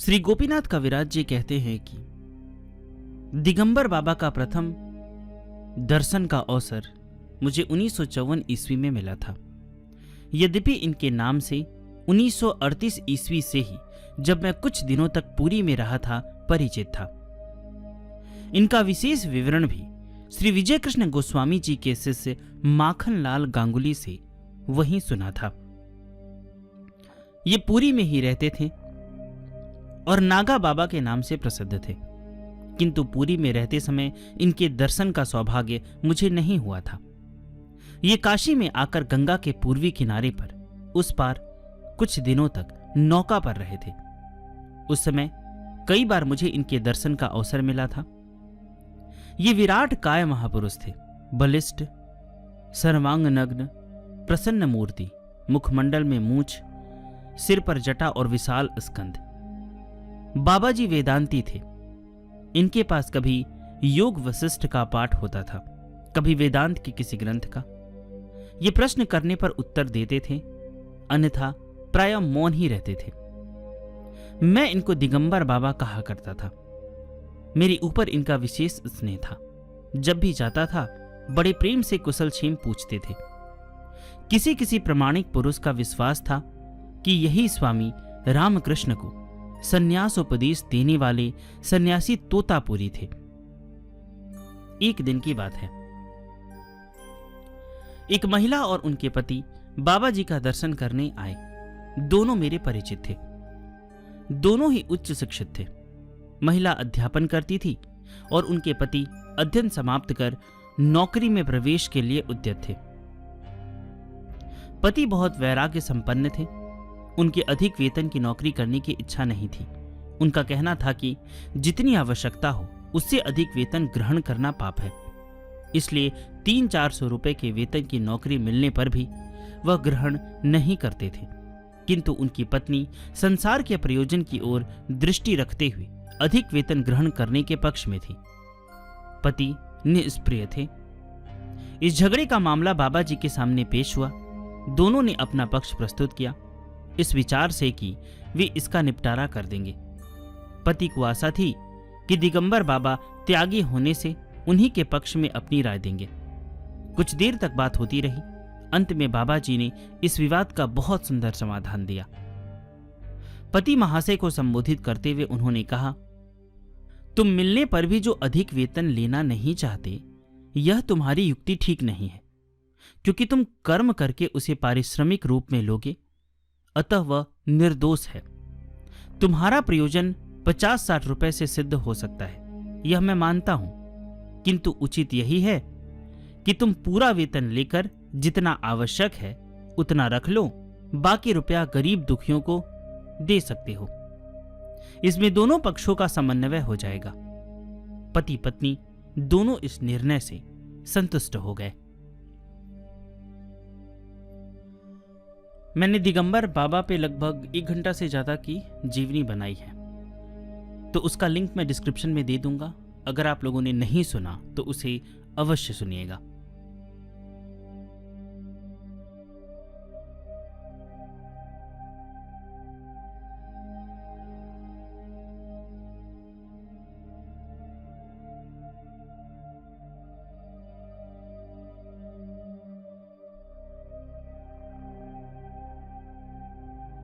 श्री गोपीनाथ कविराज जी कहते हैं कि दिगंबर बाबा का प्रथम दर्शन का अवसर मुझे 1954 ईस्वी में मिला था। यद्यपि इनके नाम से 1938 ईस्वी से ही, जब मैं कुछ दिनों तक पुरी में रहा था, परिचित था। इनका विशेष विवरण भी श्री विजय कृष्ण गोस्वामी जी के शिष्य माखनलाल गांगुली से वहीं सुना था। ये पुरी में ही रहते थे और नागा बाबा के नाम से प्रसिद्ध थे, किंतु पुरी में रहते समय इनके दर्शन का सौभाग्य मुझे नहीं हुआ था। ये काशी में आकर गंगा के पूर्वी किनारे पर उस पार कुछ दिनों तक नौका पर रहे थे। उस समय कई बार मुझे इनके दर्शन का अवसर मिला था। ये विराट काय महापुरुष थे, बलिष्ठ, सर्वांग नग्न, प्रसन्न मूर्ति, मुखमंडल में मूंछ, सिर पर जटा और विशाल स्कंध। बाबा जी वेदांती थे। इनके पास कभी योग वशिष्ठ का पाठ होता था, कभी वेदांत के किसी ग्रंथ का। ये प्रश्न करने पर उत्तर देते थे, अन्यथा प्रायः मौन ही रहते थे। मैं इनको दिगंबर बाबा कहा करता था। मेरे ऊपर इनका विशेष स्नेह था। जब भी जाता था बड़े प्रेम से कुशल क्षेम पूछते थे। किसी किसी प्रमाणिक पुरुष का विश्वास था कि यही स्वामी रामकृष्ण को संन्यास उपदेश देने वाले सन्यासी तोतापुरी थे। एक दिन की बात है, एक महिला और उनके पति बाबा जी का दर्शन करने आए। दोनों मेरे परिचित थे। दोनों ही उच्च शिक्षित थे। महिला अध्यापन करती थी और उनके पति अध्ययन समाप्त कर नौकरी में प्रवेश के लिए उद्यत थे। पति बहुत वैराग्य संपन्न थे। उनके अधिक वेतन की नौकरी करने की इच्छा नहीं थी। उनका कहना था कि जितनी आवश्यकता हो उससे अधिक वेतन ग्रहण करना पाप है। इसलिए 300-400 रुपए के वेतन की नौकरी मिलने पर भी वह ग्रहण नहीं करते थे। किंतु उनकी पत्नी संसार के प्रयोजन की ओर दृष्टि रखते हुए अधिक वेतन ग्रहण करने के पक्ष में थी। पति निष्प्रिय थे। इस झगड़े का मामला बाबा जी के सामने पेश हुआ। दोनों ने अपना पक्ष प्रस्तुत किया, इस विचार से कि वे इसका निपटारा कर देंगे। पति को आशा थी कि दिगंबर बाबा त्यागी होने से उन्हीं के पक्ष में अपनी राय देंगे। कुछ देर तक बात होती रही। अंत में बाबा जी ने इस विवाद का बहुत सुंदर समाधान दिया। पति महाशय को संबोधित करते हुए उन्होंने कहा, तुम मिलने पर भी जो अधिक वेतन लेना नहीं चाहते, यह तुम्हारी युक्ति ठीक नहीं है, क्योंकि तुम कर्म करके उसे पारिश्रमिक रूप में लोगे, अतः वह निर्दोष है। तुम्हारा प्रयोजन 50-60 रुपए से सिद्ध हो सकता है, यह मैं मानता हूं, किंतु उचित यही है कि तुम पूरा वेतन लेकर जितना आवश्यक है उतना रख लो, बाकी रुपया गरीब दुखियों को दे सकते हो। इसमें दोनों पक्षों का समन्वय हो जाएगा। पति पत्नी दोनों इस निर्णय से संतुष्ट हो गए। मैंने दिगंबर बाबा पे लगभग 1 घंटा से ज्यादा की जीवनी बनाई है, तो उसका लिंक मैं डिस्क्रिप्शन में दे दूंगा। अगर आप लोगों ने नहीं सुना तो उसे अवश्य सुनिएगा।